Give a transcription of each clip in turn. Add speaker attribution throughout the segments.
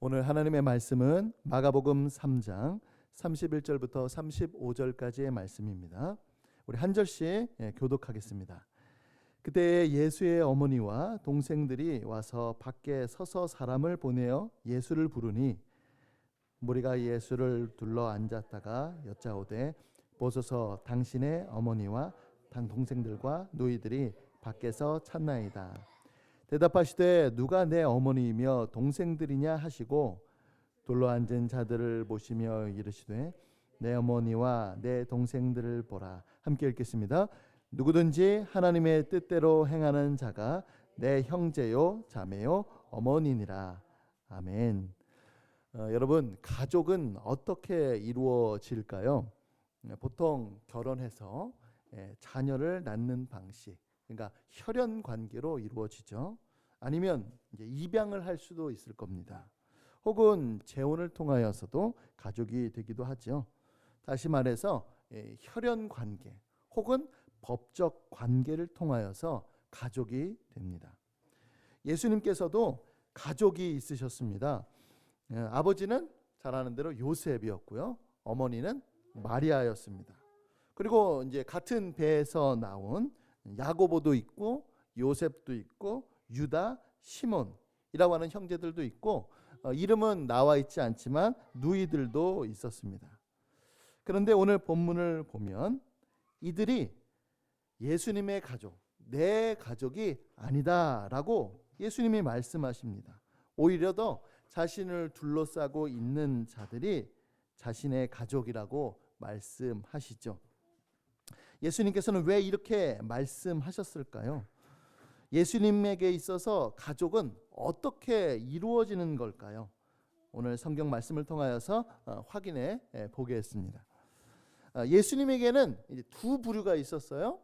Speaker 1: 오늘 하나님의 말씀은 마가복음 3장 31절부터 35절까지의 말씀입니다. 우리 한 절씩 교독하겠습니다. 그때 예수의 어머니와 동생들이 와서 밖에 서서 사람을 보내어 예수를 부르니 무리가 예수를 둘러 앉았다가 여짜오되 보소서 당신의 어머니와 동생들과 노이들이 밖에서 찾나이다. 대답하시되 누가 내 어머니이며 동생들이냐 하시고 둘러앉은 자들을 보시며 이르시되 내 어머니와 내 동생들을 보라. 함께 읽겠습니다. 누구든지 하나님의 뜻대로 행하는 자가 내 형제요 자매요 어머니니라. 아멘. 여러분, 가족은 어떻게 이루어질까요? 보통 결혼해서 자녀를 낳는 방식, 그러니까 혈연 관계로 이루어지죠. 아니면 이제 입양을 할 수도 있을 겁니다. 혹은 재혼을 통하여서도 가족이 되기도 하죠. 다시 말해서 혈연 관계 혹은 법적 관계를 통하여서 가족이 됩니다. 예수님께서도 가족이 있으셨습니다. 아버지는 잘 아는 대로 요셉이었고요. 어머니는 마리아였습니다. 그리고 이제 같은 배에서 나온 야고보도 있고 요셉도 있고 유다, 시몬이라고 하는 형제들도 있고 이름은 나와 있지 않지만 누이들도 있었습니다. 그런데 오늘 본문을 보면 이들이 예수님의 가족, 내 가족이 아니다라고 예수님이 말씀하십니다. 오히려 더 자신을 둘러싸고 있는 자들이 자신의 가족이라고 말씀하시죠. 예수님께서는 왜 이렇게 말씀하셨을까요? 예수님에게 있어서 가족은 어떻게 이루어지는 걸까요? 오늘 성경 말씀을 통하여서 확인해 보겠습니다. 예수님에게는 이제 두 부류가 있었어요.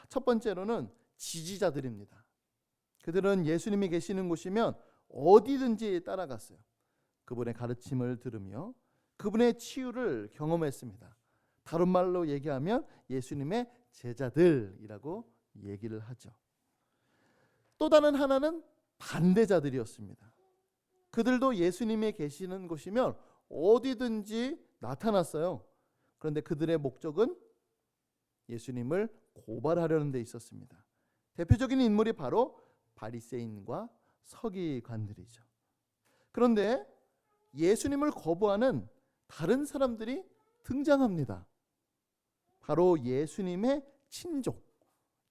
Speaker 1: 첫 번째로는 지지자들입니다. 그들은 예수님이 계시는 곳이면 어디든지 따라갔어요. 그분의 가르침을 들으며 그분의 치유를 경험했습니다. 다른 말로 얘기하면 예수님의 제자들이라고 얘기를 하죠. 또 다른 하나는 반대자들이었습니다. 그들도 예수님이 계시는 곳이면 어디든지 나타났어요. 그런데 그들의 목적은 예수님을 고발하려는 데 있었습니다. 대표적인 인물이 바로 바리새인과 서기관들이죠. 그런데 예수님을 거부하는 다른 사람들이 등장합니다. 바로 예수님의 친족,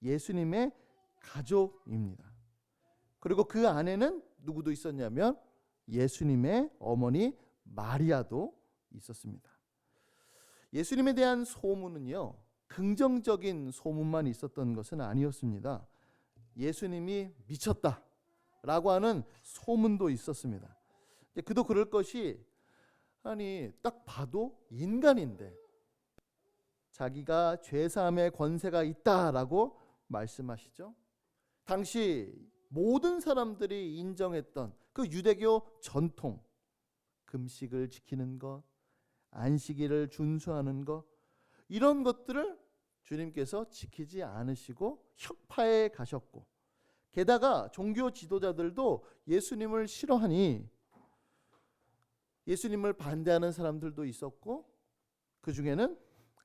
Speaker 1: 예수님의 가족입니다. 그리고 그 안에는 누구도 있었냐면 예수님의 어머니 마리아도 있었습니다. 예수님에 대한 소문은요, 긍정적인 소문만 있었던 것은 아니었습니다. 예수님이 미쳤다라고 하는 소문도 있었습니다. 그도 그럴 것이, 아니 딱 봐도 인간인데 자기가 죄사함의 권세가 있다라고 말씀하시죠. 당시 모든 사람들이 인정했던 그 유대교 전통, 금식을 지키는 것, 안식일을 준수하는 것, 이런 것들을 주님께서 지키지 않으시고 혁파에 가셨고, 게다가 종교 지도자들도 예수님을 싫어하니 예수님을 반대하는 사람들도 있었고, 그 중에는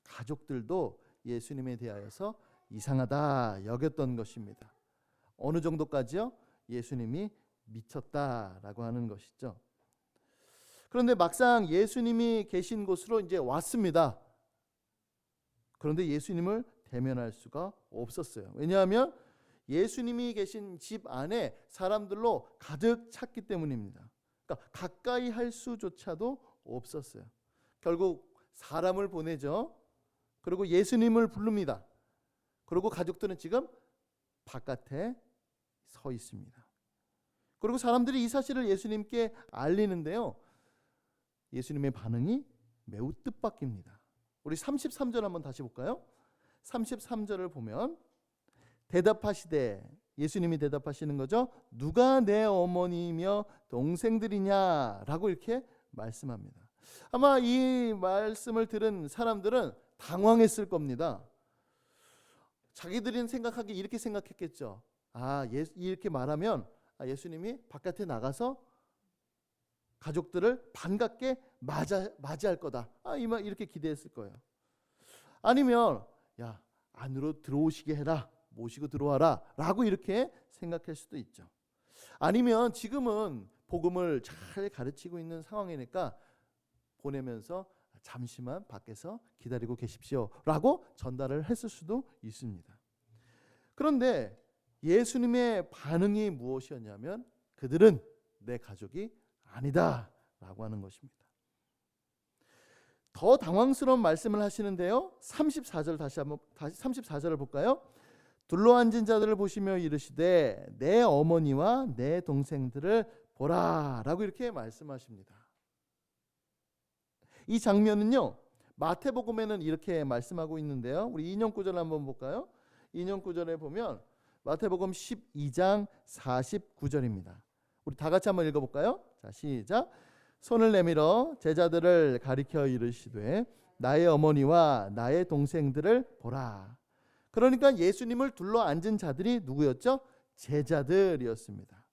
Speaker 1: 가족들도 예수님에 대하여서 이상하다 여겼던 것입니다. 어느 정도까지요? 예수님이 미쳤다라고 하는 것이죠. 그런데 막상 예수님이 계신 곳으로 이제 왔습니다. 그런데 예수님을 대면할 수가 없었어요. 왜냐하면 예수님이 계신 집 안에 사람들로 가득 찼기 때문입니다. 그러니까 가까이 할 수조차도 없었어요. 결국 사람을 보내죠. 그리고 예수님을 부릅니다. 그리고 가족들은 지금 바깥에 서 있습니다. 그리고 사람들이 이 사실을 예수님께 알리는데요, 예수님의 반응이 매우 뜻밖입니다. 우리 33절 한번 다시 볼까요? 33절을 보면 대답하시되, 예수님이 대답하시는 거죠. 누가 내 어머니이며 동생들이냐라고 이렇게 말씀합니다. 아마 이 말씀을 들은 사람들은 당황했을 겁니다. 자기들은 생각하기 이렇게 생각했겠죠. 이렇게 말하면 예수님이 바깥에 나가서 가족들을 반갑게 맞이할 거다. 이렇게 기대했을 거예요. 아니면 야, 안으로 들어오시게 해라. 모시고 들어와라. 라고 이렇게 생각할 수도 있죠. 아니면 지금은 복음을 잘 가르치고 있는 상황이니까 보내면서 잠시만 밖에서 기다리고 계십시오. 라고 전달을 했을 수도 있습니다. 그런데 예수님의 반응이 무엇이었냐면 그들은 내 가족이 아니다 라고 하는 것입니다. 더 당황스러운 말씀을 하시는데요. 34절 다시 34절을 볼까요? 둘러앉은 자들을 보시며 이르시되 내 어머니와 내 동생들을 보라 라고 이렇게 말씀하십니다. 이 장면은요, 마태복음에는 이렇게 말씀하고 있는데요. 우리 인용 구절 한번 볼까요? 인용 구절에 보면 마태복음 12장 49절입니다. 우리 다 같이 한번 읽어볼까요? 자, 시작. 손을 내밀어 제자들을 가리켜 이르시되 나의 어머니와 나의 동생들을 보라. 그러니까 예수님을 둘러 앉은 자들이 누구였죠? 제자들이었습니다.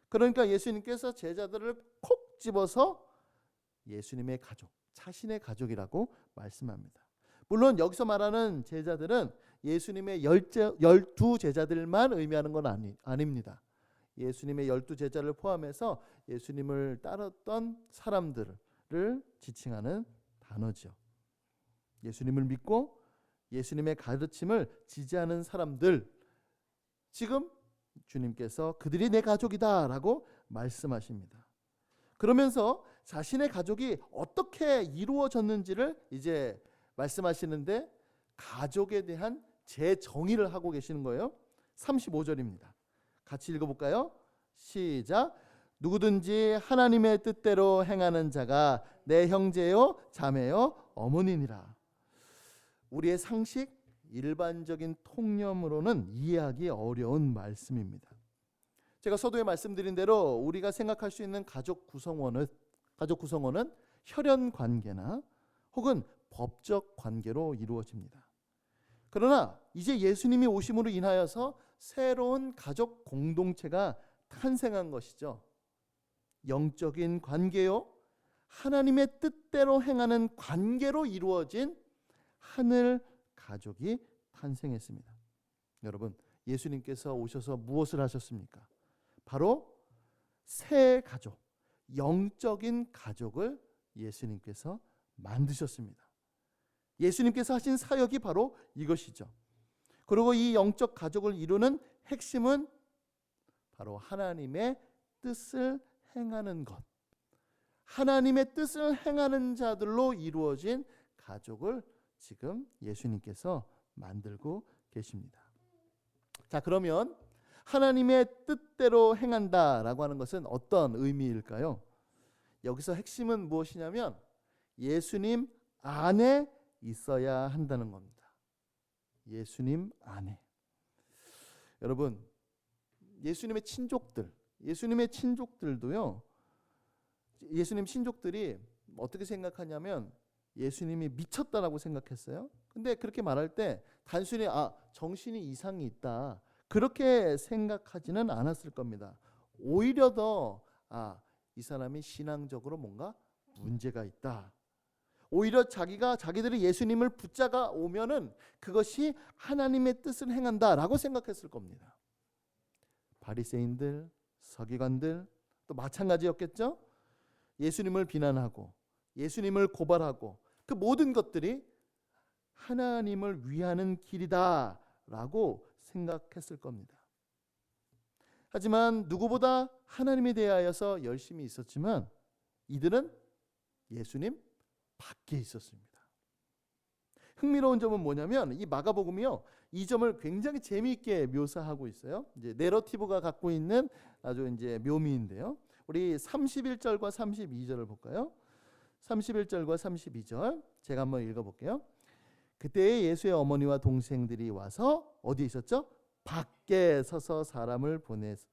Speaker 1: 그러니까 예수님께서 제자들을 콕 집어서 예수님의 가족, 자신의 가족이라고 말씀합니다. 물론 여기서 말하는 제자들은 예수님의 12 제자들만 의미하는 건 아닙니다. 예수님의 12 제자를 포함해서 예수님을 따랐던 사람들을 지칭하는 단어죠. 예수님을 믿고 예수님의 가르침을 지지하는 사람들, 지금 주님께서 그들이 내 가족이다 라고 말씀하십니다. 그러면서 자신의 가족이 어떻게 이루어졌는지를 이제 말씀하시는데 가족에 대한 재정의를 하고 계시는 거예요. 35절입니다. 같이 읽어볼까요? 시작. 누구든지 하나님의 뜻대로 행하는 자가 내 형제요 자매요 어머니니라. 우리의 상식, 일반적인 통념으로는 이해하기 어려운 말씀입니다. 제가 서두에 말씀드린 대로 우리가 생각할 수 있는 가족 구성원은 혈연 관계나 혹은 법적 관계로 이루어집니다. 그러나 이제 예수님이 오심으로 인하여서 새로운 가족 공동체가 탄생한 것이죠. 영적인 관계요, 하나님의 뜻대로 행하는 관계로 이루어진 하늘 가족이 탄생했습니다. 여러분, 예수님께서 오셔서 무엇을 하셨습니까? 바로 새 가족, 영적인 가족을 예수님께서 만드셨습니다. 예수님께서 하신 사역이 바로 이것이죠. 그리고 이 영적 가족을 이루는 핵심은 바로 하나님의 뜻을 행하는 것, 하나님의 뜻을 행하는 자들로 이루어진 가족을 지금 예수님께서 만들고 계십니다. 자, 그러면 하나님의 뜻대로 행한다라고 하는 것은 어떤 의미일까요? 여기서 핵심은 무엇이냐면 예수님 안에 있어야 한다는 겁니다. 예수님 안에. 여러분, 예수님의 친족들도요. 예수님 친족들이 어떻게 생각하냐면 예수님이 미쳤다라고 생각했어요. 근데 그렇게 말할 때 단순히 정신이 이상이 있다 그렇게 생각하지는 않았을 겁니다. 오히려 더 이 사람이 신앙적으로 뭔가 문제가 있다. 오히려 자기들이 예수님을 붙잡아 오면은 그것이 하나님의 뜻을 행한다라고 생각했을 겁니다. 바리새인들, 서기관들 또 마찬가지였겠죠. 예수님을 비난하고 예수님을 고발하고 그 모든 것들이 하나님을 위하는 길이다라고 생각했을 겁니다. 하지만 누구보다 하나님에 대하여서 열심히 있었지만 이들은 예수님 밖에 있었습니다. 흥미로운 점은 뭐냐면 이 마가복음이요, 이 점을 굉장히 재미있게 묘사하고 있어요. 이제 내러티브가 갖고 있는 아주 이제 묘미인데요. 우리 31절과 32절을 볼까요? 31절과 32절 제가 한번 읽어볼게요. 그때 예수의 어머니와 동생들이 와서 어디에 있었죠? 밖에 서서 사람을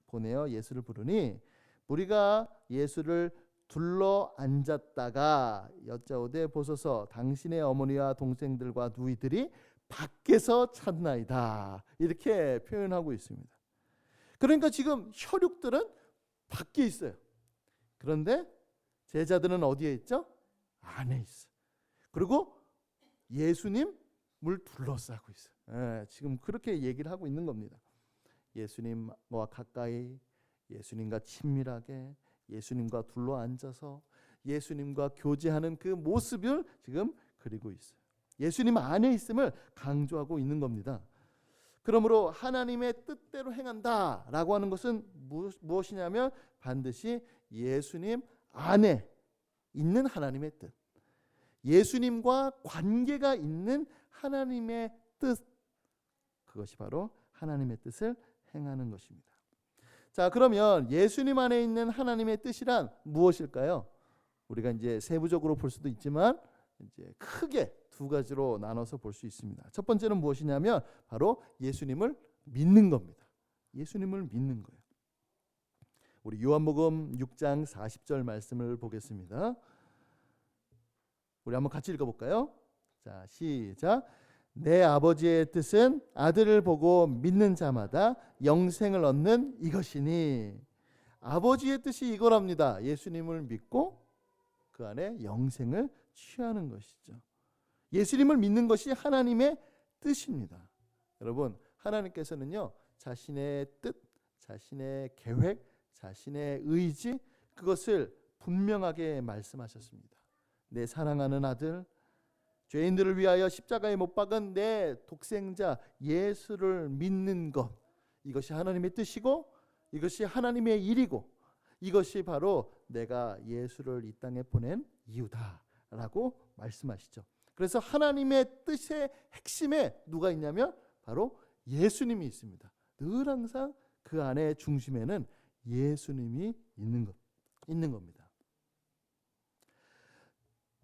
Speaker 1: 보내어 예수를 부르니 무리가 예수를 둘러 앉았다가 여짜오되 보소서 당신의 어머니와 동생들과 누이들이 밖에서 찾나이다. 이렇게 표현하고 있습니다. 그러니까 지금 혈육들은 밖에 있어요. 그런데 제자들은 어디에 있죠? 안에 있어. 그리고 예수님을 둘러싸고 있어. 지금 그렇게 얘기를 하고 있는 겁니다. 예수님과 가까이, 예수님과 친밀하게, 예수님과 둘러앉아서 예수님과 교제하는 그 모습을 지금 그리고 있어요. 예수님 안에 있음을 강조하고 있는 겁니다. 그러므로 하나님의 뜻대로 행한다라고 하는 것은 무엇이냐면 반드시 예수님 안에 있는 하나님의 뜻, 예수님과 관계가 있는 하나님의 뜻, 그것이 바로 하나님의 뜻을 행하는 것입니다. 자, 그러면 예수님 안에 있는 하나님의 뜻이란 무엇일까요? 우리가 이제 세부적으로 볼 수도 있지만 이제 크게 두 가지로 나눠서 볼 수 있습니다. 첫 번째는 무엇이냐면 바로 예수님을 믿는 겁니다. 예수님을 믿는 거예요. 우리 요한복음 6장 40절 말씀을 보겠습니다. 우리 한번 같이 읽어볼까요? 자, 시작. 내 아버지의 뜻은 아들을 보고 믿는 자마다 영생을 얻는 이것이니. 아버지의 뜻이 이거랍니다. 예수님을 믿고 그 안에 영생을 취하는 것이죠. 예수님을 믿는 것이 하나님의 뜻입니다. 여러분, 하나님께서는요, 자신의 뜻, 자신의 계획, 자신의 의지, 그것을 분명하게 말씀하셨습니다. 내 사랑하는 아들, 죄인들을 위하여 십자가에 못 박은 내 독생자 예수를 믿는 것, 이것이 하나님의 뜻이고 이것이 하나님의 일이고 이것이 바로 내가 예수를 이 땅에 보낸 이유다라고 말씀하시죠. 그래서 하나님의 뜻의 핵심에 누가 있냐면 바로 예수님이 있습니다. 늘 항상 그 안에 중심에는 예수님이 있는 겁니다.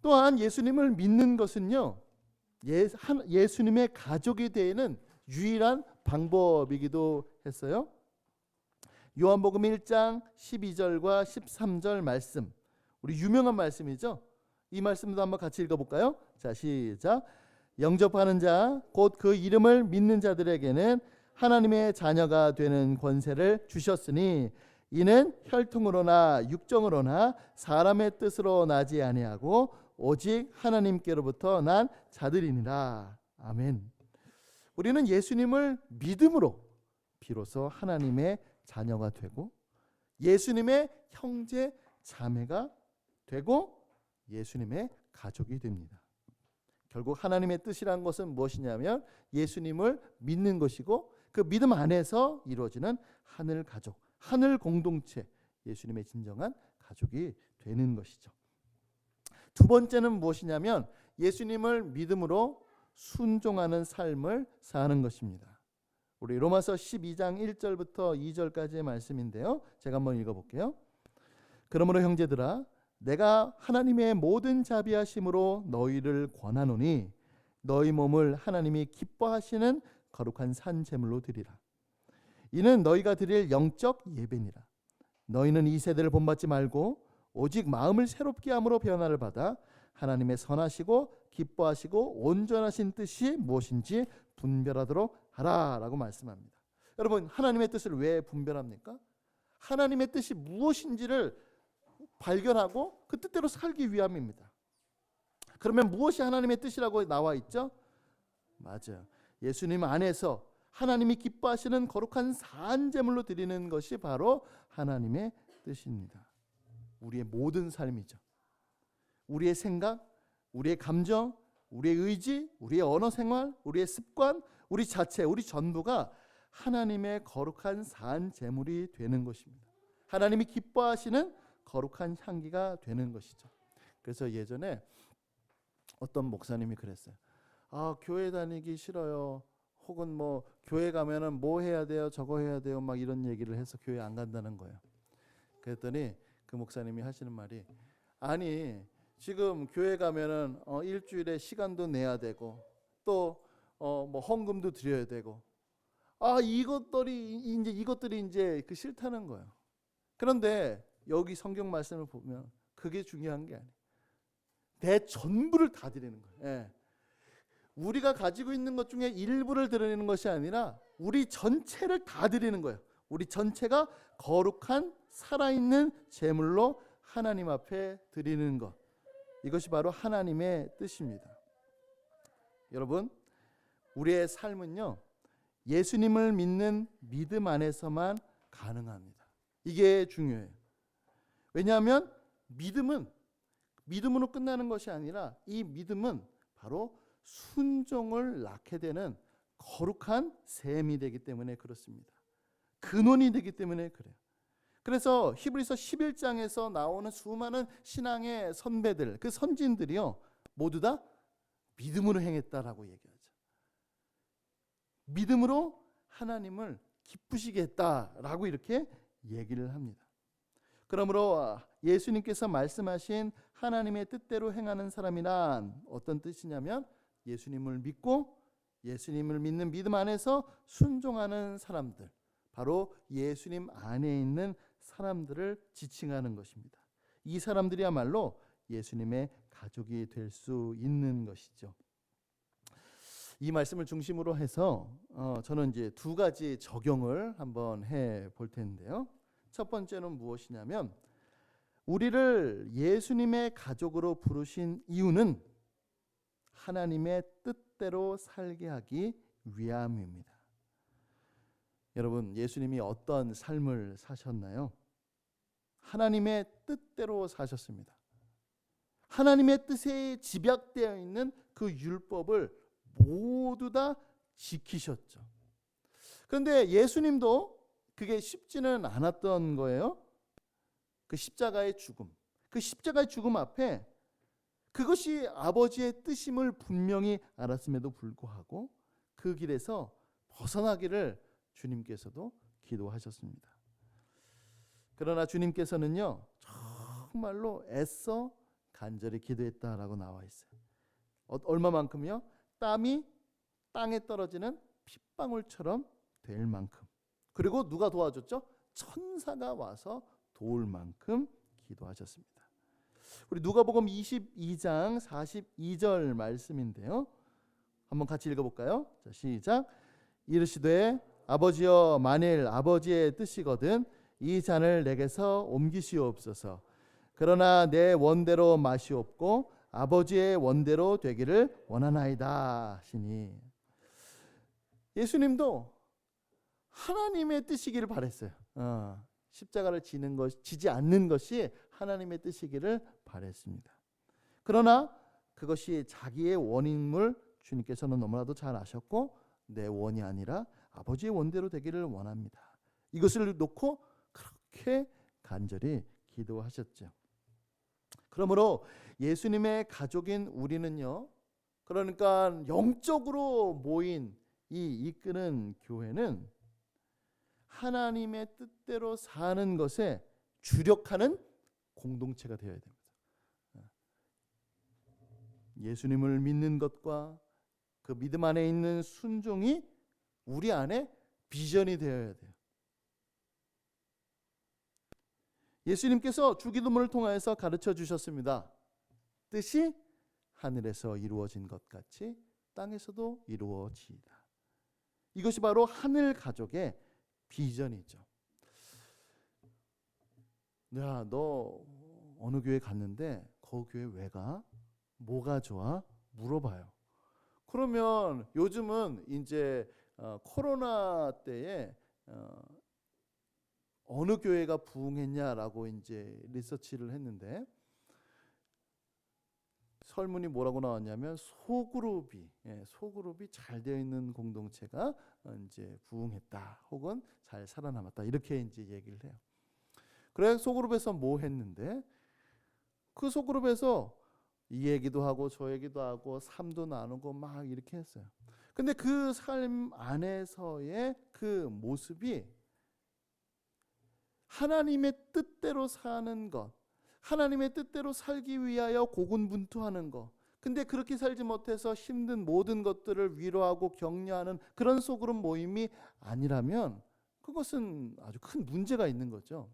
Speaker 1: 또한 예수님을 믿는 것은요, 예수님의 가족이 되는 유일한 방법이기도 했어요. 요한복음 1장 12절과 13절 말씀, 우리 유명한 말씀이죠. 이 말씀도 한번 같이 읽어볼까요? 자, 시작. 영접하는 자, 곧 그 이름을 믿는 자들에게는 하나님의 자녀가 되는 권세를 주셨으니 이는 혈통으로나 육정으로나 사람의 뜻으로 나지 아니하고 오직 하나님께로부터 난 자들이니라. 아멘. 우리는 예수님을 믿음으로 비로소 하나님의 자녀가 되고 예수님의 형제 자매가 되고 예수님의 가족이 됩니다. 결국 하나님의 뜻이란 것은 무엇이냐면 예수님을 믿는 것이고 그 믿음 안에서 이루어지는 하늘 가족, 하늘 공동체, 예수님의 진정한 가족이 되는 것이죠. 두 번째는 무엇이냐면 예수님을 믿음으로 순종하는 삶을 사는 것입니다. 우리 로마서 12장 1절부터 2절까지의 말씀인데요. 제가 한번 읽어볼게요. 그러므로 형제들아, 내가 하나님의 모든 자비하심으로 너희를 권하노니 너희 몸을 하나님이 기뻐하시는 거룩한 산 제물로 드리라. 이는 너희가 드릴 영적 예배니라. 너희는 이 세대를 본받지 말고 오직 마음을 새롭게 함으로 변화를 받아 하나님의 선하시고 기뻐하시고 온전하신 뜻이 무엇인지 분별하도록 하라라고 말씀합니다. 여러분, 하나님의 뜻을 왜 분별합니까? 하나님의 뜻이 무엇인지를 발견하고 그 뜻대로 살기 위함입니다. 그러면 무엇이 하나님의 뜻이라고 나와 있죠? 맞아요. 예수님 안에서 하나님이 기뻐하시는 거룩한 산제물로 드리는 것이 바로 하나님의 뜻입니다. 우리의 모든 삶이죠. 우리의 생각, 우리의 감정, 우리의 의지, 우리의 언어 생활, 우리의 습관, 우리 자체, 우리 전부가 하나님의 거룩한 산제물이 되는 것입니다. 하나님이 기뻐하시는 거룩한 향기가 되는 것이죠. 그래서 예전에 어떤 목사님이 그랬어요. 교회 다니기 싫어요. 혹은 뭐 교회 가면은 뭐 해야 돼요, 저거 해야 돼요, 막 이런 얘기를 해서 교회 안 간다는 거예요. 그랬더니 그 목사님이 하시는 말이, 아니 지금 교회 가면은 일주일에 시간도 내야 되고 또 뭐 헌금도 드려야 되고 이것들이 이제 그 싫다는 거예요. 그런데 여기 성경 말씀을 보면 그게 중요한 게 아니에요. 내 전부를 다 드리는 거예요. 예. 우리가 가지고 있는 것 중에 일부를 드리는 것이 아니라 우리 전체를 다 드리는 거예요. 우리 전체가 거룩한 살아있는 제물로 하나님 앞에 드리는 것, 이것이 바로 하나님의 뜻입니다. 여러분, 우리의 삶은요, 예수님을 믿는 믿음 안에서만 가능합니다. 이게 중요해요. 왜냐하면 믿음으로 끝나는 것이 아니라 이 믿음은 바로 순종을 낳게 되는 거룩한 셈이 되기 때문에 그렇습니다. 근원이 되기 때문에 그래요. 그래서 히브리서 11장에서 나오는 수많은 신앙의 선배들, 그 선진들이요, 모두 다 믿음으로 행했다라고 얘기하죠. 믿음으로 하나님을 기쁘시게 했다라고 이렇게 얘기를 합니다. 그러므로 예수님께서 말씀하신 하나님의 뜻대로 행하는 사람이란 어떤 뜻이냐면, 예수님을 믿고 예수님을 믿는 믿음 안에서 순종하는 사람들, 바로 예수님 안에 있는 사람들을 지칭하는 것입니다. 이 사람들이야말로 예수님의 가족이 될 수 있는 것이죠. 이 말씀을 중심으로 해서 저는 이제 두 가지 적용을 한번 해 볼 텐데요. 첫 번째는 무엇이냐면, 우리를 예수님의 가족으로 부르신 이유는 하나님의 뜻대로 살게 하기 위함입니다. 여러분, 예수님이 어떤 삶을 사셨나요? 하나님의 뜻대로 사셨습니다. 하나님의 뜻에 집약되어 있는 그 율법을 모두 다 지키셨죠. 그런데 예수님도 그게 쉽지는 않았던 거예요. 그 십자가의 죽음 앞에 그것이 아버지의 뜻임을 분명히 알았음에도 불구하고 그 길에서 벗어나기를 주님께서도 기도하셨습니다. 그러나 주님께서는요, 정말로 애써 간절히 기도했다라고 나와 있어요. 얼마만큼요? 땀이 땅에 떨어지는 핏방울처럼 될 만큼. 그리고 누가 도와줬죠? 천사가 와서 도울 만큼 기도하셨습니다. 우리 누가복음 22장 42절 말씀인데요, 한번 같이 읽어볼까요? 자, 시작. 이르시되 아버지여, 만일 아버지의 뜻이거든 이 잔을 내게서 옮기시옵소서. 그러나 내 원대로 마시옵고 아버지의 원대로 되기를 원하나이다 하시니, 예수님도 하나님의 뜻이기를 바랬어요. 십자가를 지지 않는 것이 하나님의 뜻이기를 바랬습니다. 그러나 그것이 자기의 원인을 주님께서는 너무나도 잘 아셨고, 내 원이 아니라 아버지의 원대로 되기를 원합니다. 이것을 놓고 그렇게 간절히 기도하셨죠. 그러므로 예수님의 가족인 우리는요, 그러니까 영적으로 모인 이 이끄는 교회는 하나님의 뜻대로 사는 것에 주력하는 공동체가 되어야 됩니다. 예수님을 믿는 것과 그 믿음 안에 있는 순종이 우리 안에 비전이 되어야 돼요. 예수님께서 주기도문을 통하여서 가르쳐 주셨습니다. 뜻이 하늘에서 이루어진 것 같이 땅에서도 이루어지이다. 이것이 바로 하늘 가족의 비전이죠. 야, 너 어느 교회 갔는데 그 교회 왜 가? 뭐가 좋아? 물어봐요. 그러면 요즘은 이제 코로나 때에 어느 교회가 부흥했냐라고 이제 리서치를 했는데, 설문이 뭐라고 나왔냐면 소그룹이 잘 되어 있는 공동체가 이제 부흥했다, 혹은 잘 살아남았다, 이렇게 이제 얘기를 해요. 그래, 소그룹에서 뭐 했는데, 그 소그룹에서 이 얘기도 하고 저 얘기도 하고 삶도 나누고 막 이렇게 했어요. 근데 그 삶 안에서의 그 모습이 하나님의 뜻대로 사는 것, 하나님의 뜻대로 살기 위하여 고군분투하는 것, 근데 그렇게 살지 못해서 힘든 모든 것들을 위로하고 격려하는 그런 소그룹 모임이 아니라면 그것은 아주 큰 문제가 있는 거죠.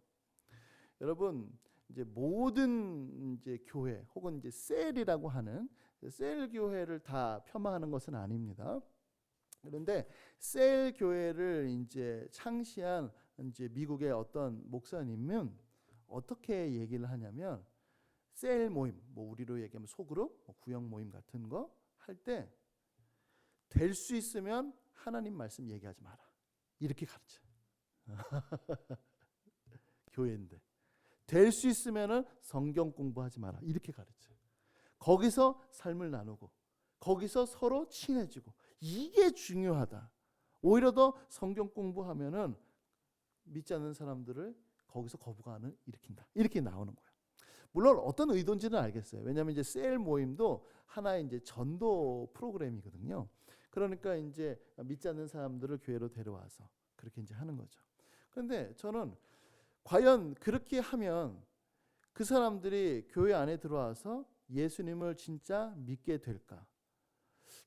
Speaker 1: 여러분, 이제 모든 이제 교회 혹은 이제 셀이라고 하는 셀 교회를 다 폄하하는 것은 아닙니다. 그런데 셀 교회를 이제 창시한 이제 미국의 어떤 목사님은 어떻게 얘기를 하냐면 셀 모임, 뭐 우리로 얘기하면 소그룹, 뭐 구역 모임 같은 거 할 때 될 수 있으면 하나님 말씀 얘기하지 마라. 이렇게 가르쳐. 교회인데 될 수 있으면은 성경 공부하지 마라. 이렇게 가르쳐. 거기서 삶을 나누고 거기서 서로 친해지고 이게 중요하다. 오히려 더 성경 공부하면은 믿지 않는 사람들을 거기서 거부감을 일으킨다. 이렇게 나오는 거예요. 물론 어떤 의도인지는 알겠어요. 왜냐하면 이제 셀 모임도 하나의 이제 전도 프로그램이거든요. 그러니까 이제 믿지 않는 사람들을 교회로 데려와서 그렇게 이제 하는 거죠. 그런데 저는 과연 그렇게 하면 그 사람들이 교회 안에 들어와서 예수님을 진짜 믿게 될까?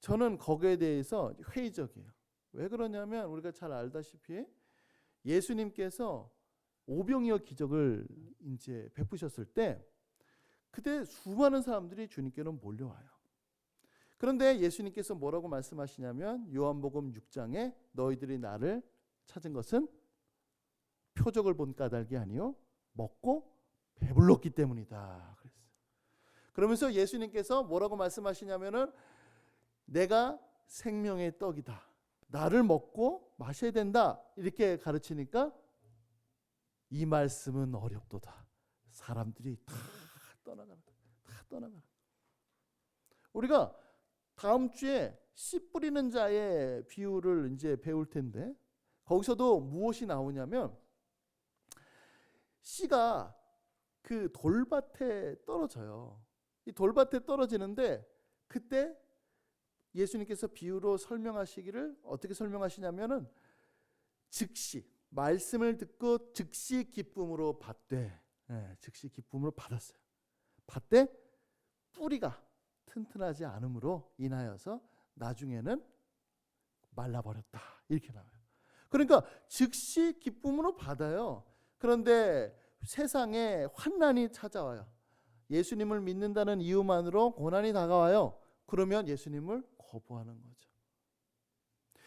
Speaker 1: 저는 거기에 대해서 회의적이에요. 왜 그러냐면 우리가 잘 알다시피 예수님께서 오병이어 기적을 이제 베푸셨을 때 그때 수많은 사람들이 주님께로 몰려와요. 그런데 예수님께서 뭐라고 말씀하시냐면 요한복음 6장에 너희들이 나를 찾은 것은 표적을 본 까닭이 아니요 먹고 배불렀기 때문이다 그랬어요. 그러면서 예수님께서 뭐라고 말씀하시냐면은 내가 생명의 떡이다. 나를 먹고 마셔야 된다. 이렇게 가르치니까 이 말씀은 어렵도다. 사람들이 다 떠나가라. 다 떠나가라. 우리가 다음 주에 씨 뿌리는 자의 비유를 이제 배울 텐데 거기서도 무엇이 나오냐면 씨가 그 돌밭에 떨어져요. 이 돌밭에 떨어지는데 그때 예수님께서 비유로 설명하시기를 어떻게 설명하시냐면은 즉시 말씀을 듣고 즉시 기쁨으로 받되 즉시 기쁨으로 받았어요. 받되 뿌리가 튼튼하지 않음으로 인하여서 나중에는 말라버렸다. 이렇게 나와요. 그러니까 즉시 기쁨으로 받아요. 그런데 세상에 환난이 찾아와요. 예수님을 믿는다는 이유만으로 고난이 다가와요. 그러면 예수님을 거부하는 거죠.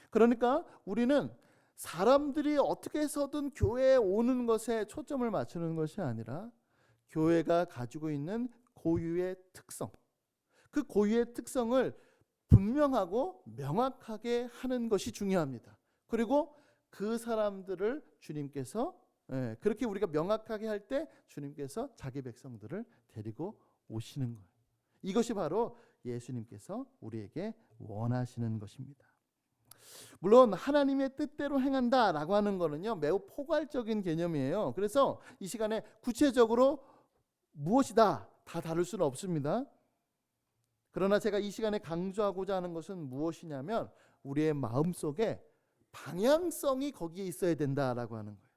Speaker 1: 그러니까 우리는 사람들이 어떻게 해서든 교회에 오는 것에 초점을 맞추는 것이 아니라 교회가 가지고 있는 고유의 특성, 그 고유의 특성을 분명하고 명확하게 하는 것이 중요합니다. 그리고 그 사람들을 주님께서 그렇게 우리가 명확하게 할 때 주님께서 자기 백성들을 데리고 오시는 거예요. 이것이 바로 예수님께서 우리에게 원하시는 것입니다. 물론 하나님의 뜻대로 행한다라고 하는 거는요 매우 포괄적인 개념이에요. 그래서 이 시간에 구체적으로 무엇이다 다 다룰 수는 없습니다. 그러나 제가 이 시간에 강조하고자 하는 것은 무엇이냐면 우리의 마음속에 방향성이 거기에 있어야 된다라고 하는 거예요.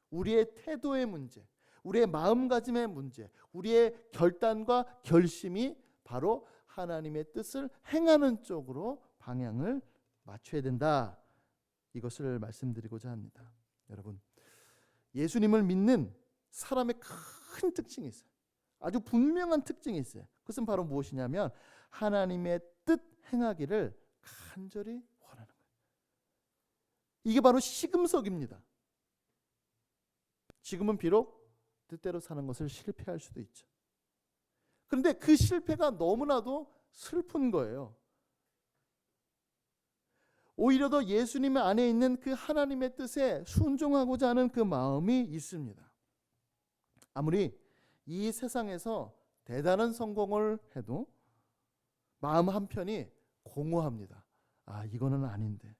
Speaker 1: 우리의 태도의 문제, 우리의 마음가짐의 문제, 우리의 결단과 결심이 바로 하나님의 뜻을 행하는 쪽으로 방향을 맞춰야 된다. 이것을 말씀드리고자 합니다. 여러분, 예수님을 믿는 사람의 큰 특징이 있어요. 아주 분명한 특징이 있어요. 그것은 바로 무엇이냐면 하나님의 뜻 행하기를 간절히 원하는 거예요. 이게 바로 시금석입니다. 지금은 비록 뜻대로 사는 것을 실패할 수도 있죠. 그런데 그 실패가 너무나도 슬픈 거예요. 오히려 더 예수님 안에 있는 그 하나님의 뜻에 순종하고자 하는 그 마음이 있습니다. 아무리 이 세상에서 대단한 성공을 해도 마음 한편이 공허합니다. 아, 이거는 아닌데.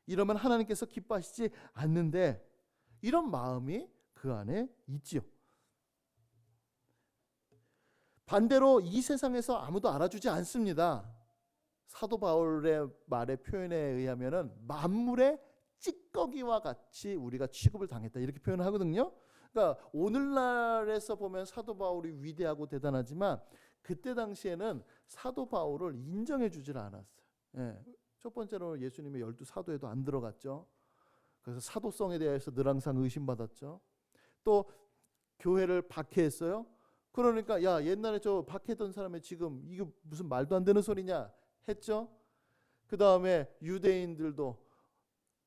Speaker 1: 이러면 하나님께서 기뻐하시지 않는데 이런 마음이 그 안에 있지요. 반대로 이 세상에서 아무도 알아주지 않습니다. 사도 바울의 말의 표현에 의하면은 만물의 찌꺼기와 같이 우리가 취급을 당했다 이렇게 표현을 하거든요. 그러니까 오늘날에서 보면 사도 바울이 위대하고 대단하지만 그때 당시에는 사도 바울을 인정해 주질 않았어요. 첫 번째로 예수님의 12사도에도 안 들어갔죠. 그래서 사도성에 대해서 늘 항상 의심받았죠. 또 교회를 박해했어요. 그러니까 야 옛날에 저 박해했던 사람이 지금 이거 무슨 말도 안 되는 소리냐 했죠. 그 다음에 유대인들도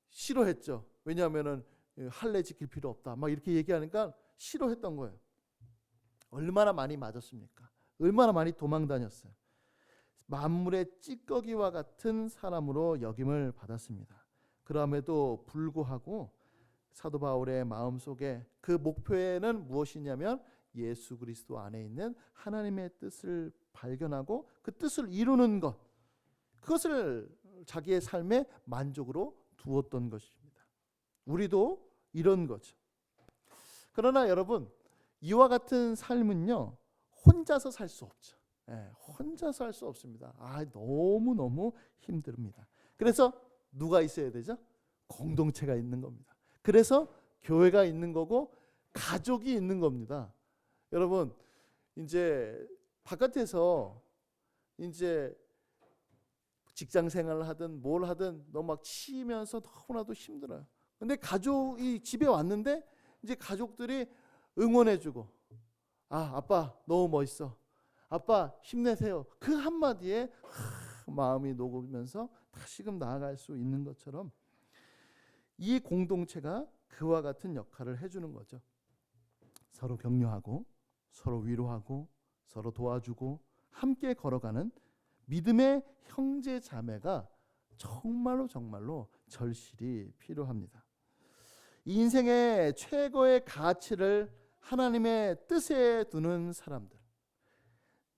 Speaker 1: 싫어했죠. 왜냐하면은 할례 지킬 필요 없다. 막 이렇게 얘기하니까 싫어했던 거예요. 얼마나 많이 맞았습니까? 얼마나 많이 도망다녔어요. 만물의 찌꺼기와 같은 사람으로 여김을 받았습니다. 그럼에도 불구하고 사도 바울의 마음속에 그 목표에는 무엇이냐면 예수 그리스도 안에 있는 하나님의 뜻을 발견하고 그 뜻을 이루는 것, 그것을 자기의 삶의 만족으로 두었던 것입니다. 우리도 이런 거죠. 그러나 여러분, 이와 같은 삶은요, 혼자서 살 수 없죠. 혼자서 할 수 없습니다. 너무너무 힘듭니다. 그래서 누가 있어야 되죠? 공동체가 있는 겁니다. 그래서 교회가 있는 거고 가족이 있는 겁니다. 여러분, 이제 바깥에서 이제 직장 생활을 하든 뭘 하든 너무 막 치이면서 너무나도 힘들어요. 근데 가족이 집에 왔는데 이제 가족들이 응원해주고, 아빠 너무 멋있어, 아빠 힘내세요, 그 한마디에 마음이 녹으면서 다시금 나아갈 수 있는 것처럼 이 공동체가 그와 같은 역할을 해주는 거죠. 서로 격려하고 서로 위로하고 서로 도와주고 함께 걸어가는 믿음의 형제 자매가 정말로 절실히 필요합니다. 이 인생의 최고의 가치를 하나님의 뜻에 두는 사람들,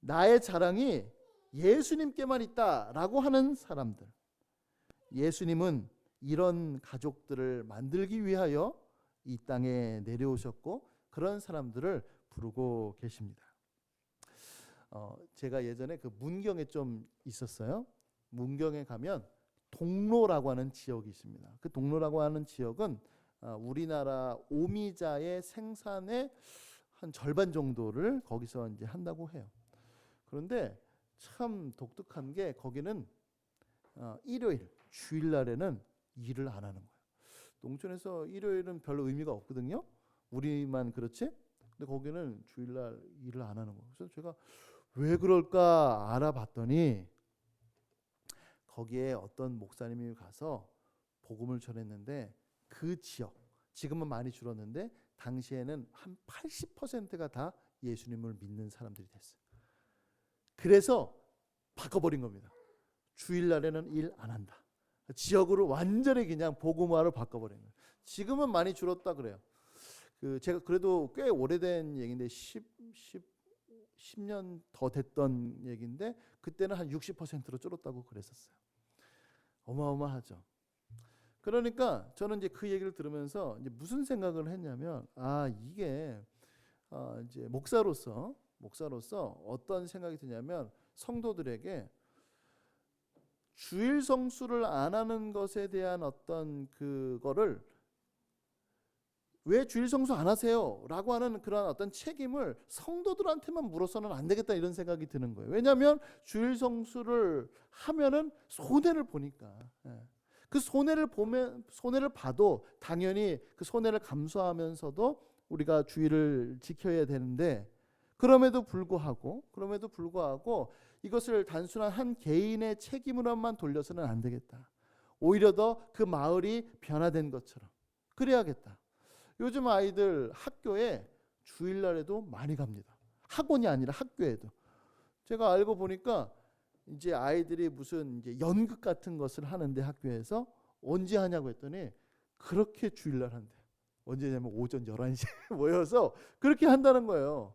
Speaker 1: 나의 자랑이 예수님께만 있다라고 하는 사람들, 예수님은 이런 가족들을 만들기 위하여 이 땅에 내려오셨고 그런 사람들을 부르고 계십니다. 제가 예전에 그 문경에 좀 있었어요. 문경에 가면 동로라고 하는 지역이 있습니다. 그 동로라고 하는 지역은 우리나라 오미자의 생산의 한 절반 정도를 거기서 이제 한다고 해요. 그런데 참 독특한 게 거기는 일요일, 주일날에는 일을 안 하는 거예요. 농촌에서 일요일은 별로 의미가 없거든요. 우리만 그렇지? 근데 거기는 주일날 일을 안 하는 거예요. 그래서 제가 왜 그럴까 알아봤더니 거기에 어떤 목사님이 가서 복음을 전했는데 그 지역, 지금은 많이 줄었는데 당시에는 한 80%가 다 예수님을 믿는 사람들이 됐어요. 그래서 바꿔버린 겁니다. 주일날에는 일 안 한다. 지역으로 완전히 그냥 복음화를 바꿔버린 거예요. 지금은 많이 줄었다 그래요. 제가 그래도 꽤 오래된 얘기인데 10년 더 됐던 얘기인데 그때는 한 60%로 줄었다고 그랬었어요. 어마어마하죠. 그러니까 저는 이제 그 얘기를 들으면서 이제 무슨 생각을 했냐면 이게 이제 목사로서 어떤 생각이 드냐면 성도들에게 주일 성수를 안 하는 것에 대한 어떤 그거를 왜 주일 성수 안 하세요? 라고 하는 그런 어떤 책임을 성도들한테만 물어서는 안 되겠다 이런 생각이 드는 거예요. 왜냐하면 주일 성수를 하면은 손해를 보니까. 그 손해를 봐도 당연히 그 손해를 감수하면서도 우리가 주일을 지켜야 되는데 그럼에도 불구하고 이것을 단순한 한 개인의 책임으로만 돌려서는 안 되겠다. 오히려 더 그 마을이 변화된 것처럼 그래야겠다. 요즘 아이들 학교에 주일날에도 많이 갑니다. 학원이 아니라 학교에도. 제가 알고 보니까 이제 아이들이 무슨 이제 연극 같은 것을 하는데 학교에서 언제 하냐고 했더니 그렇게 주일날 한대. 언제냐면 오전 11시에 모여서 그렇게 한다는 거예요.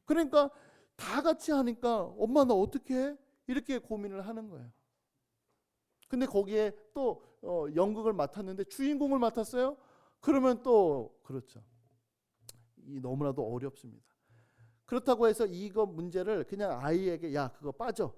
Speaker 1: 그러니까 다 같이 하니까 엄마 나 어떻게 해? 이렇게 고민을 하는 거예요. 근데 거기에 또 연극을 맡았는데 주인공을 맡았어요? 그러면 또 그렇죠. 너무나도 어렵습니다. 그렇다고 해서 이거 문제를 그냥 아이에게 그거 빠져.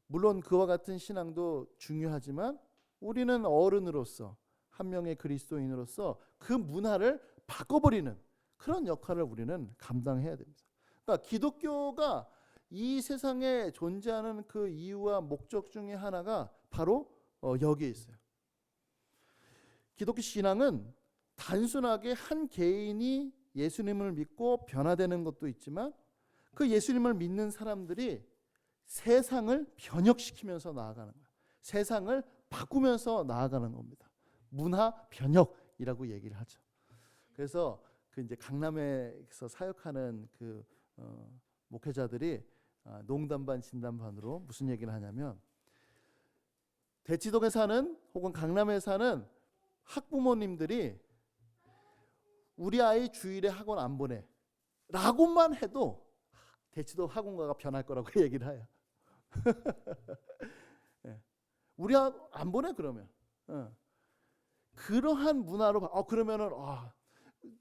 Speaker 1: 물론 그와 같은 신앙도 중요하지만 우리는 어른으로서 한 명의 그리스도인으로서 그 문화를 바꿔버리는 그런 역할을 우리는 감당해야 됩니다. 그러니까 기독교가 이 세상에 존재하는 그 이유와 목적 중에 하나가 바로 여기에 있어요. 기독교 신앙은 단순하게 한 개인이 예수님을 믿고 변화되는 것도 있지만 그 예수님을 믿는 사람들이 세상을 변혁시키면서 나아가는 거예요. 세상을 바꾸면서 나아가는 겁니다. 문화 변혁이라고 얘기를 하죠. 그래서 그 이제 강남에서 사역하는 그 목회자들이 농담 반 진담 반으로 무슨 얘기를 하냐면, 대치동에 사는 혹은 강남에 사는 학부모님들이 우리 아이 주일에 학원 안 보내 라고만 해도 대치동 학원가가 변할 거라고 얘기를 해요. 네. 우리 안 보내 그러면. 그러한 문화로 그러면은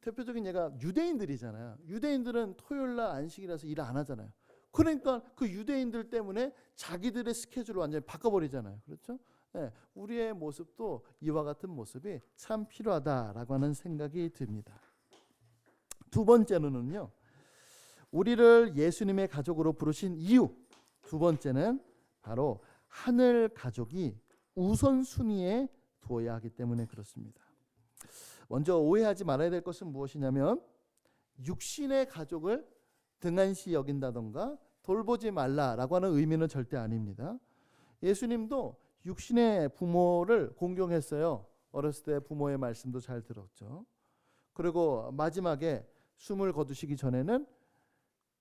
Speaker 1: 대표적인 예가 유대인들이잖아요. 유대인들은 토요일날 안식이라서 일 안 하잖아요. 그러니까 그 유대인들 때문에 자기들의 스케줄을 완전히 바꿔버리잖아요. 그렇죠? 네, 우리의 모습도 이와 같은 모습이 참 필요하다라고 하는 생각이 듭니다. 두 번째로는요, 우리를 예수님의 가족으로 부르신 이유, 두 번째는 바로 하늘 가족이 우선순위에 두어야 하기 때문에 그렇습니다. 먼저 오해하지 말아야 될 것은 무엇이냐면, 육신의 가족을 등한시 여긴다던가 돌보지 말라라고 하는 의미는 절대 아닙니다. 예수님도 육신의 부모를 공경했어요. 어렸을 때 부모의 말씀도 잘 들었죠. 그리고 마지막에 숨을 거두시기 전에는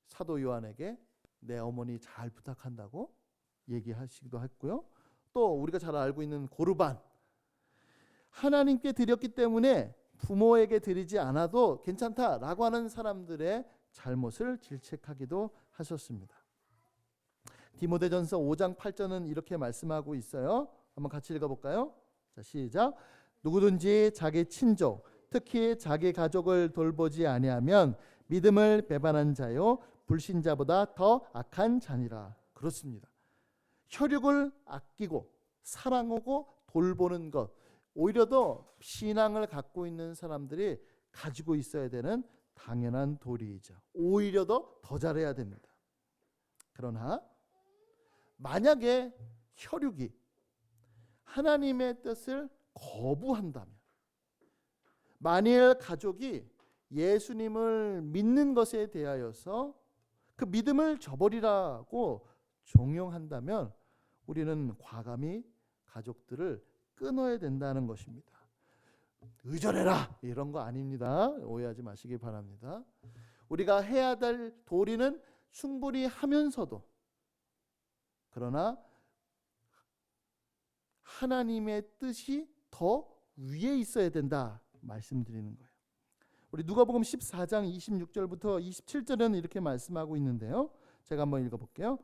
Speaker 1: 사도 요한에게 내 어머니 잘 부탁한다고 얘기하시기도 했고요. 또 우리가 잘 알고 있는 고르반, 하나님께 드렸기 때문에 부모에게 드리지 않아도 괜찮다라고 하는 사람들의 잘못을 질책하기도 하셨습니다. 디모데전서 5장 8절은 이렇게 말씀하고 있어요. 한번 같이 읽어볼까요? 자, 시작. 누구든지 자기 친족, 특히 자기 가족을 돌보지 아니하면 믿음을 배반한 자요 불신자보다 더 악한 자니라. 그렇습니다. 혈육을 아끼고 사랑하고 돌보는 것, 오히려 더 신앙을 갖고 있는 사람들이 가지고 있어야 되는 당연한 도리이죠. 오히려 더 잘해야 됩니다. 그러나 만약에 혈육이 하나님의 뜻을 거부한다면, 만일 가족이 예수님을 믿는 것에 대하여서 그 믿음을 저버리라고 종용한다면 우리는 과감히 가족들을 끊어야 된다는 것입니다. 의절해라 이런 거 아닙니다. 오해하지 마시기 바랍니다. 우리가 해야 될 도리는 충분히 하면서도, 그러나 하나님의 뜻이 더 위에 있어야 된다 말씀드리는 거예요. 우리 누가복음 14장 26절부터 27절에는 이렇게 말씀하고 있는데요. 제가 한번 읽어볼게요.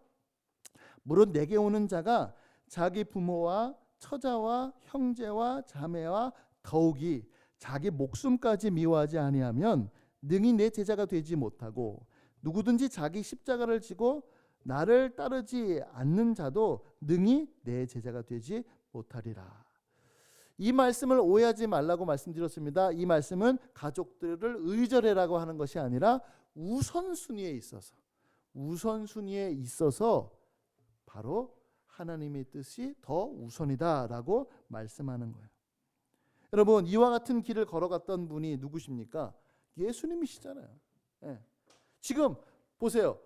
Speaker 1: 무릇 내게 오는 자가 자기 부모와 처자와 형제와 자매와 더욱이 자기 목숨까지 미워하지 아니하면 능히 내 제자가 되지 못하고, 누구든지 자기 십자가를 지고 나를 따르지 않는 자도 능히 내 제자가 되지 못하리라. 이 말씀을 오해하지 말라고 말씀드렸습니다. 이 말씀은 가족들을 의절해라고 하는 것이 아니라 우선순위에 있어서 바로 하나님의 뜻이 더 우선이다라고 말씀하는 거예요. 여러분, 이와 같은 길을 걸어갔던 분이 누구십니까? 예수님이시잖아요. 예. 지금 보세요.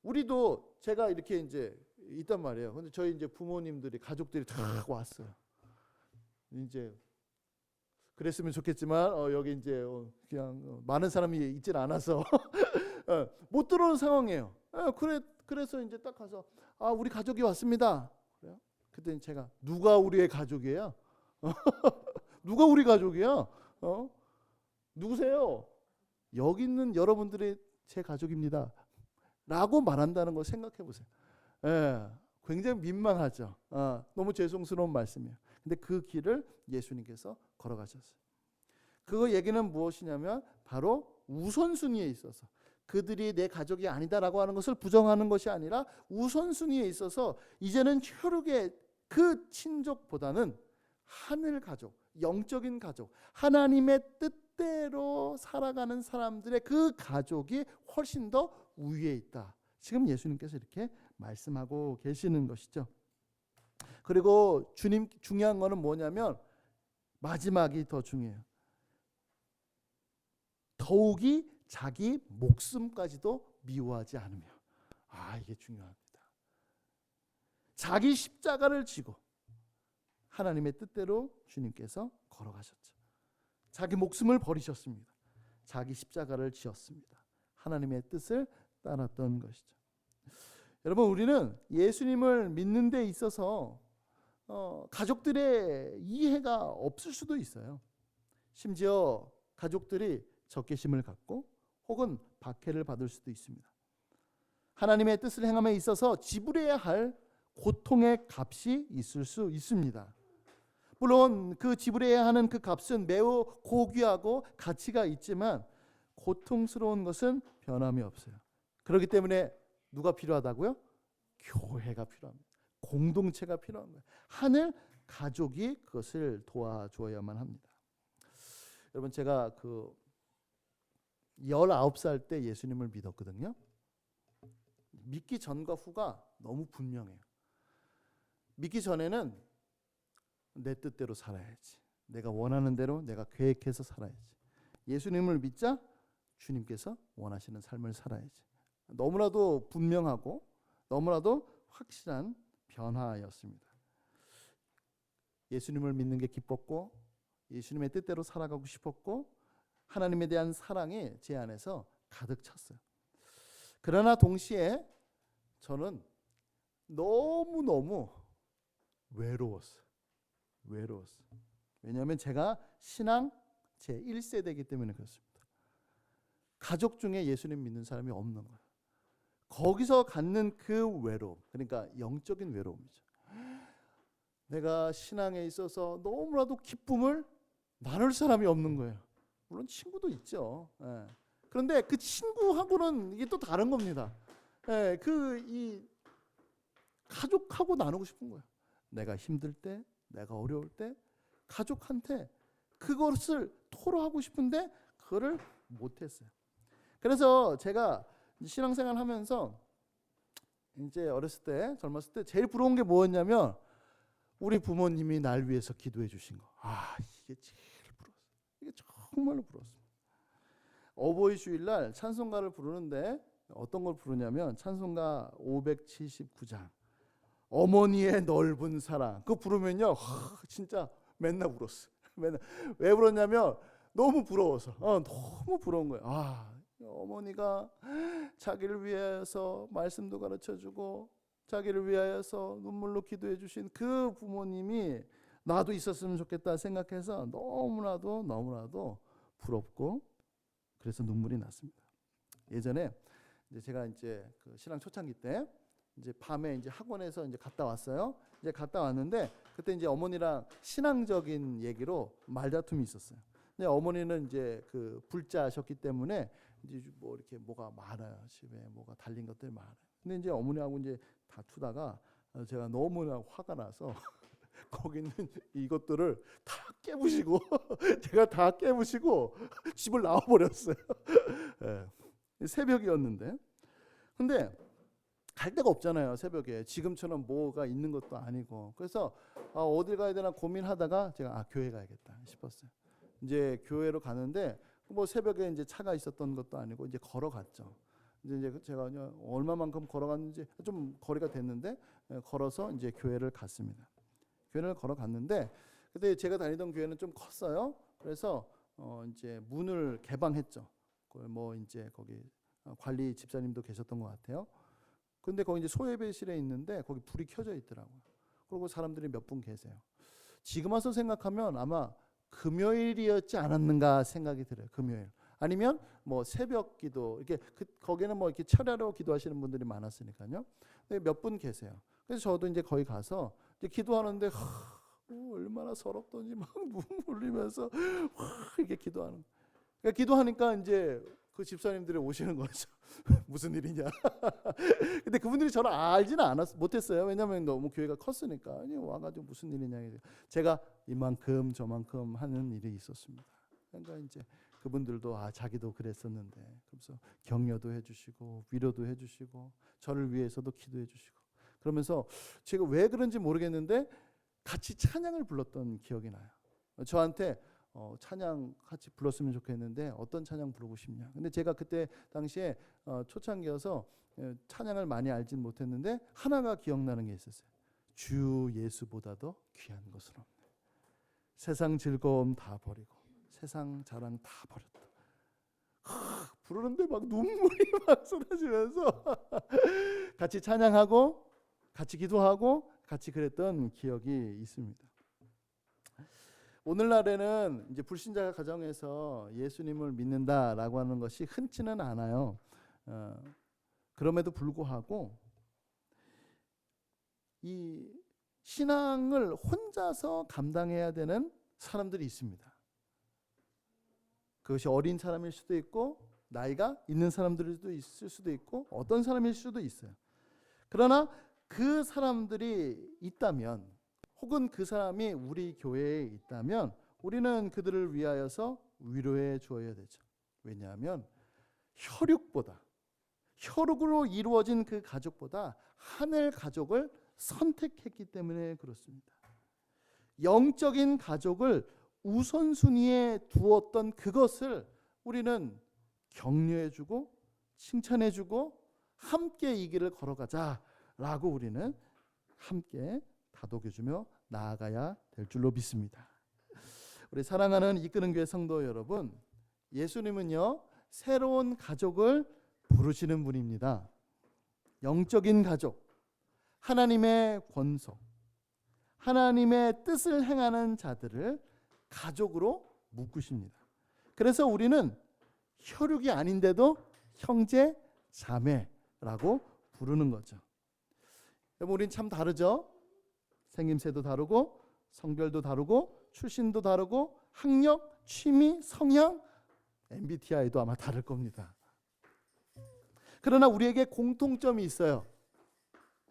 Speaker 1: 우리도 제가 이렇게 이제 있단 말이에요. 근데 저희 이제 부모님들이, 가족들이 다 왔어요. 이제 그랬으면 좋겠지만 여기 이제 그냥 많은 사람이 있질 않아서 못 들어오는 상황이에요. 그래서 이제 딱 가서 우리 가족이 왔습니다. 그래요? 그때 제가 누가 우리의 가족이에요? 누가 우리 가족이야? 누구세요? 여기 있는 여러분들이 제 가족입니다. 라고 말한다는 걸 생각해 보세요. 굉장히 민망하죠. 너무 죄송스러운 말씀이에요. 근데 그 길을 예수님께서 걸어가셨어요. 그 얘기는 무엇이냐면 바로 우선순위에 있어서, 그들이 내 가족이 아니다라고 하는 것을 부정하는 것이 아니라 우선순위에 있어서 이제는 혈육의 그 친족보다는 하늘 가족, 영적인 가족, 하나님의 뜻대로 살아가는 사람들의 그 가족이 훨씬 더 우위에 있다. 지금 예수님께서 이렇게 말씀하고 계시는 것이죠. 그리고 주님 중요한 거는 뭐냐면 마지막이 더 중요해요. 더욱이 자기 목숨까지도 미워하지 않으며. 이게 중요합니다. 자기 십자가를 지고 하나님의 뜻대로 주님께서 걸어가셨죠. 자기 목숨을 버리셨습니다. 자기 십자가를 지었습니다. 하나님의 뜻을 따랐던 것이죠. 여러분, 우리는 예수님을 믿는 데 있어서 가족들의 이해가 없을 수도 있어요. 심지어 가족들이 적개심을 갖고 혹은 박해를 받을 수도 있습니다. 하나님의 뜻을 행함에 있어서 지불해야 할 고통의 값이 있을 수 있습니다. 물론 그 지불해야 하는 그 값은 매우 고귀하고 가치가 있지만 고통스러운 것은 변함이 없어요. 그렇기 때문에 누가 필요하다고요? 교회가 필요합니다. 공동체가 필요한 거예요. 하늘 가족이 그것을 도와줘야만 합니다. 여러분, 제가 19살 때 예수님을 믿었거든요. 믿기 전과 후가 너무 분명해요. 믿기 전에는 내 뜻대로 살아야지. 내가 원하는 대로 내가 계획해서 살아야지. 예수님을 믿자 주님께서 원하시는 삶을 살아야지. 너무나도 분명하고 너무나도 확실한 변화였습니다. 예수님을 믿는 게 기뻤고 예수님의 뜻대로 살아가고 싶었고 하나님에 대한 사랑이 제 안에서 가득 찼어요. 그러나 동시에 저는 너무너무 외로웠어요. 왜냐하면 제가 신앙 제1세대이기 때문에 그렇습니다. 가족 중에 예수님 믿는 사람이 없는 거예요. 거기서 갖는 그 외로움, 그러니까 영적인 외로움이죠. 내가 신앙에 있어서 너무나도 기쁨을 나눌 사람이 없는 거예요. 물론 친구도 있죠. 그런데 그 친구하고는 이게 또 다른 겁니다. 이 가족하고 나누고 싶은 거예요. 내가 힘들 때, 내가 어려울 때 가족한테 그것을 토로하고 싶은데 그거를 못했어요. 그래서 제가 신앙생활 하면서 이제 어렸을 때, 젊었을 때 제일 부러운 게 뭐였냐면 우리 부모님이 날 위해서 기도해 주신 거. 이게 제일 부러웠어요. 이게 정말로 부러웠습니다. 어버이 주일날 찬송가를 부르는데 어떤 걸 부르냐면 찬송가 579장 어머니의 넓은 사랑. 그거 부르면요, 진짜 맨날 울었어요. 맨날. 왜 울었냐면 너무 부러워서. 너무 부러운 거예요. 어머니가 자기를 위해서 말씀도 가르쳐주고 자기를 위하여서 눈물로 기도해 주신 그 부모님이 나도 있었으면 좋겠다 생각해서 너무나도 부럽고 그래서 눈물이 났습니다. 예전에 제가 그 신앙 초창기 때 이제 밤에 이제 학원에서 이제 갔다 왔어요. 이제 갔다 왔는데 그때 이제 어머니랑 신앙적인 얘기로 말다툼이 있었어요. 근데 어머니는 이제 그 불자셨기 때문에 이제 뭐 이렇게 뭐가 많아요. 집에 뭐가 달린 것들이 많아요. 근데 이제 어머니하고 이제 다투다가 제가 너무나 화가 나서 거기 있는 이것들을 다 깨부시고 제가 다 깨부시고 집을 나와 버렸어요. 새벽이었는데. 근데 갈 데가 없잖아요. 새벽에 지금처럼 뭐가 있는 것도 아니고. 그래서 어딜 가야 되나 고민하다가 제가 교회 가야겠다 싶었어요. 이제 교회로 가는데 뭐 새벽에 이제 차가 있었던 것도 아니고 이제 걸어갔죠. 이제 제가 얼마만큼 걸어갔는지 좀 거리가 됐는데 걸어서 이제 교회를 갔습니다. 교회를 걸어갔는데 그때 제가 다니던 교회는 좀 컸어요. 그래서 이제 문을 개방했죠. 뭐 이제 거기 관리 집사님도 계셨던 것 같아요. 근데 거기 이제 소예배실에 있는데 거기 불이 켜져 있더라고요. 그리고 사람들이 몇 분 계세요. 지금 와서 생각하면 아마 금요일이었지 않았는가 생각이 들어요. 금요일. 아니면 뭐 새벽 기도 이렇게 거기는 뭐 이렇게 철야로 기도하시는 분들이 많았으니까요. 근데 몇 분 계세요. 그래서 저도 이제 거기 가서 이제 기도하는데 얼마나 서럽던지 막 눈물 흘리면서 이렇게 기도하는. 그러니까 기도하니까 이제 그 집사님들이 오시는 거죠. 무슨 일이냐. 근데 그분들이 저를 알지는 못했어요. 왜냐하면 너무 교회가 컸으니까. 아니 와가지고 무슨 일이냐. 제가 이만큼 저만큼 하는 일이 있었습니다. 그러니까 이제 그분들도 자기도 그랬었는데 그래서 격려도 해주시고 위로도 해주시고 저를 위해서도 기도해 주시고 그러면서 제가 왜 그런지 모르겠는데 같이 찬양을 불렀던 기억이 나요. 저한테 찬양 같이 불렀으면 좋겠는데 어떤 찬양 부르고 싶냐. 근데 제가 그때 당시에 초창기여서 찬양을 많이 알진 못했는데 하나가 기억나는 게 있었어요. 주 예수보다도 귀한 것은 없네. 세상 즐거움 다 버리고 세상 자랑 다 버렸다. 부르는데 막 눈물이 막 쏟아지면서 같이 찬양하고 같이 기도하고 같이 그랬던 기억이 있습니다. 오늘날에는 이제 불신자 가정에서 예수님을 믿는다라고 하는 것이 흔치는 않아요. 그럼에도 불구하고 이 신앙을 혼자서 감당해야 되는 사람들이 있습니다. 그것이 어린 사람일 수도 있고 나이가 있는 사람들도 있을 수도 있고 어떤 사람일 수도 있어요. 그러나 그 사람들이 있다면 혹은 그 사람이 우리 교회에 있다면 우리는 그들을 위하여서 위로해 주어야 되죠. 왜냐하면 혈육으로 이루어진 그 가족보다 하늘 가족을 선택했기 때문에 그렇습니다. 영적인 가족을 우선순위에 두었던 그것을 우리는 격려해주고 칭찬해주고 함께 이 길을 걸어가자라고 우리는 함께 다독여주며 나아가야 될 줄로 믿습니다. 우리 사랑하는 이끄는 교회 성도 여러분, 예수님은요 새로운 가족을 부르시는 분입니다. 영적인 가족, 하나님의 권속, 하나님의 뜻을 행하는 자들을 가족으로 묶으십니다. 그래서 우리는 혈육이 아닌데도 형제, 자매라고 부르는 거죠. 여러분, 우린 참 다르죠? 생김새도 다르고 성별도 다르고 출신도 다르고 학력, 취미, 성향, MBTI도 아마 다를 겁니다. 그러나 우리에게 공통점이 있어요.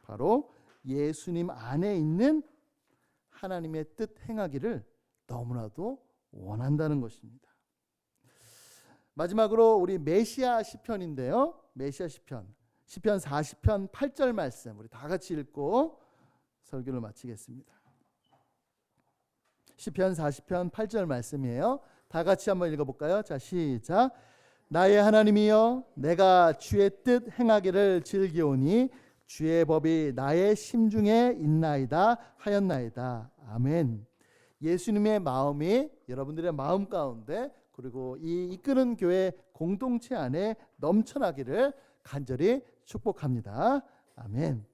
Speaker 1: 바로 예수님 안에 있는 하나님의 뜻 행하기를 너무나도 원한다는 것입니다. 마지막으로 우리 메시아 시편인데요. 메시아 시편 40편 8절 말씀 우리 다 같이 읽고 설교를 마치겠습니다. 시편 40편 8절 말씀이에요. 다 같이 한번 읽어볼까요? 자, 시작. 나의 하나님이여, 내가 주의 뜻 행하기를 즐기오니 주의 법이 나의 심중에 있나이다 하였나이다. 아멘. 예수님의 마음이 여러분들의 마음 가운데 그리고 이 이끄는 교회 공동체 안에 넘쳐나기를 간절히 축복합니다. 아멘.